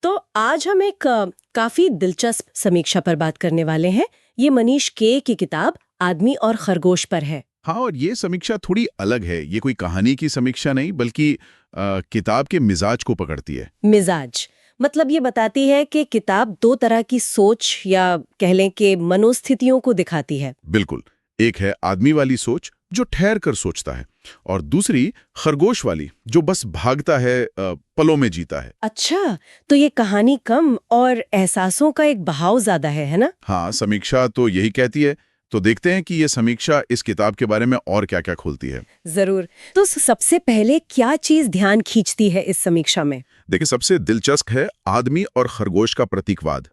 तो आज हम एक काफी दिलचस्प समीक्षा पर बात करने वाले हैं। ये मनीष के की किताब आदमी और खरगोश पर है। हाँ, और ये समीक्षा थोड़ी अलग है। ये कोई कहानी की समीक्षा नहीं, बल्कि किताब के मिजाज को पकड़ती है। मिजाज मतलब ये बताती है कि किताब दो तरह की सोच या कह लें कि मनोस्थितियों को दिखाती है। बिल्कुल। एक है आदमी वाली सोच जो ठहर कर सोचता है, और दूसरी खरगोश वाली जो बस भागता है, पलों में जीता है। अच्छा, तो ये कहानी कम और एहसासों का एक बहाव ज्यादा है ना? हाँ, समीक्षा तो यही कहती है। तो देखते हैं कि ये समीक्षा इस किताब के बारे में और क्या-क्या खोलती है। जरूर। तो सबसे पहले क्या चीज ध्यान खींचती है इस समीक्षा में? देखिए, सबसे दिलचस्प है आदमी और खरगोश का प्रतीकवाद।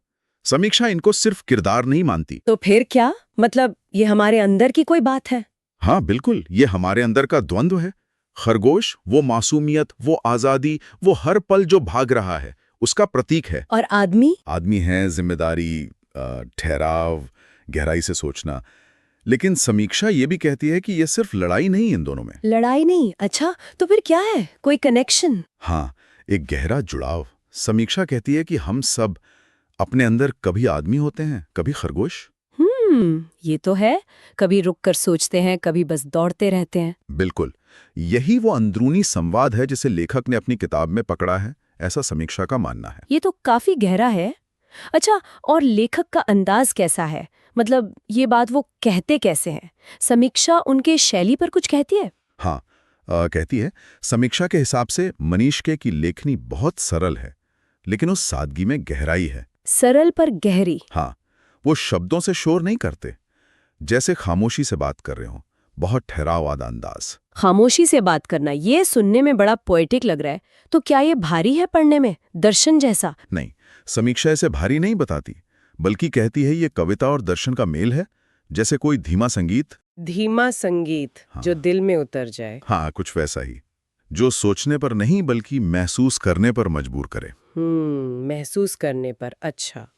समीक्षा इनको सिर्फ किरदार नहीं मानती। तो फिर क्या मतलब ये हमारे अंदर की कोई बात है? हाँ बिल्कुल, ये हमारे अंदर का द्वंद्व है। खरगोश वो मासूमियत, वो आजादी, वो हर पल जो भाग रहा है, उसका प्रतीक है। और आदमी? आदमी है जिम्मेदारी, ठहराव, गहराई से सोचना। लेकिन समीक्षा ये भी कहती है कि ये सिर्फ लड़ाई नहीं इन दोनों में। लड़ाई नहीं? अच्छा, तो फिर क्या है? कोई कनेक्शन? हाँ, एक गहरा जुड़ाव। समीक्षा कहती है कि हम सब अपने अंदर कभी आदमी होते हैं, कभी खरगोश। ये तो है। कभी रुक कर सोचते हैं, कभी बस दौड़ते रहते हैं। बिल्कुल, यही वो अंदरूनी संवाद है जिसे लेखक ने अपनी किताब में पकड़ा है, ऐसा समीक्षा का मानना है। ये तो काफी गहरा है। अच्छा, और लेखक का अंदाज कैसा है? मतलब ये बात वो कहते कैसे हैं? समीक्षा उनके शैली पर कुछ कहती है? हाँ, कहती है, समीक्षा के हिसाब से मनीष के की लेखनी बहुत सरल है, लेकिन उस सादगी में गहराई है। सरल पर गहरी। हाँ, वो शब्दों से शोर नहीं करते, जैसे खामोशी से बात कर रहे हो। बहुत ठहराववादा अंदाज। खामोशी से बात करना, ये सुनने में बड़ा पोएटिक लग रहा है। तो क्या ये भारी है पढ़ने में, दर्शन जैसा? नहीं, समीक्षा इसे भारी नहीं बताती, बल्कि कहती है ये कविता और दर्शन का मेल है, जैसे कोई धीमा संगीत। धीमा संगीत। हाँ। जो दिल में उतर जाए। हाँ, कुछ वैसा ही, जो सोचने पर नहीं बल्कि महसूस करने पर मजबूर करे। महसूस करने पर। अच्छा,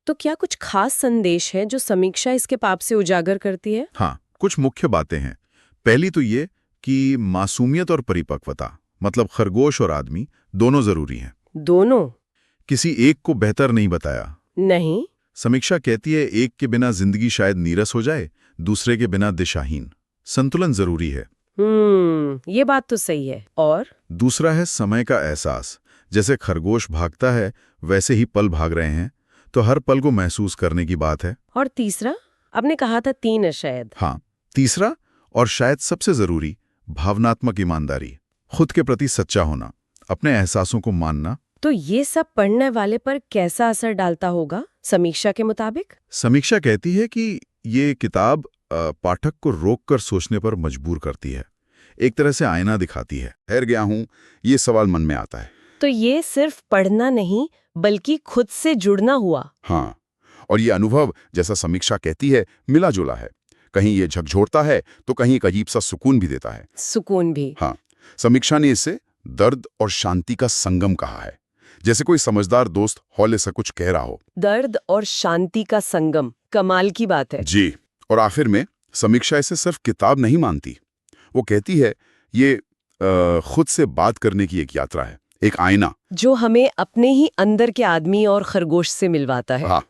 तो क्या कुछ खास संदेश है जो समीक्षा इसके पाप से उजागर करती है? हाँ, कुछ मुख्य बातें हैं। पहली तो ये कि मासूमियत और परिपक्वता, मतलब खरगोश और आदमी दोनों जरूरी हैं। दोनों? किसी एक को बेहतर नहीं बताया। नहीं। समीक्षा कहती है एक के बिना जिंदगी शायद नीरस हो जाए, दूसरे के बिना दिशाहीन। संतुलन जरूरी है। ये बात तो सही है। और दूसरा है समय का एहसास। जैसे खरगोश भागता है, वैसे ही पल भाग रहे हैं, तो हर पल को महसूस करने की बात है। और तीसरा? आपने कहा था 3 है शायद। हाँ, तीसरा और शायद सबसे जरूरी, भावनात्मक ईमानदारी। खुद के प्रति सच्चा होना, अपने एहसासों को मानना। तो ये सब पढ़ने वाले पर कैसा असर डालता होगा समीक्षा के मुताबिक? समीक्षा कहती है कि ये किताब पाठक को रोककर सोचने पर मजबूर करती है, एक तरह से आईना दिखाती है। ठहर गया हूं, ये सवाल मन में आता है। तो ये सिर्फ पढ़ना नहीं बल्कि खुद से जुड़ना हुआ। हाँ, और ये अनुभव, जैसा समीक्षा कहती है, मिला जुला है। कहीं ये झकझोरता है तो कहीं एक अजीब सा सुकून भी देता है। सुकून भी? हाँ, समीक्षा ने इसे दर्द और शांति का संगम कहा है, जैसे कोई समझदार दोस्त हौले से कुछ कह रहा हो। दर्द और शांति का संगम, कमाल की बात है। जी। और आखिर में समीक्षा इसे सिर्फ किताब नहीं मानती। वो कहती है ये खुद से बात करने की एक यात्रा है, एक आईना जो हमें अपने ही अंदर के आदमी और खरगोश से मिलवाता है। हाँ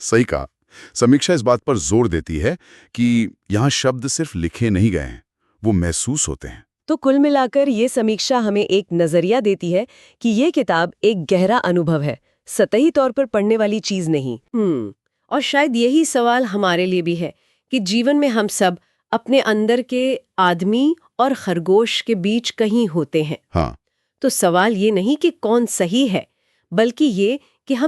सही कहा। समीक्षा इस बात पर जोर देती है कि यहाँ शब्द सिर्फ लिखे नहीं गए हैं, वो महसूस होते हैं। तो कुल मिलाकर ये समीक्षा हमें एक नजरिया देती है कि ये किताब एक गहरा अनुभव है, सतही तौर पर पढ़ने वाली चीज नहीं। और शायद यही सवाल हमारे लिए भी है कि जीवन में हम सब अपने अंदर के आदमी और खरगोश के बीच कहीं होते हैं। हाँ, तो सवाल ये नहीं कि कौन सही है, बल्कि ये कि हम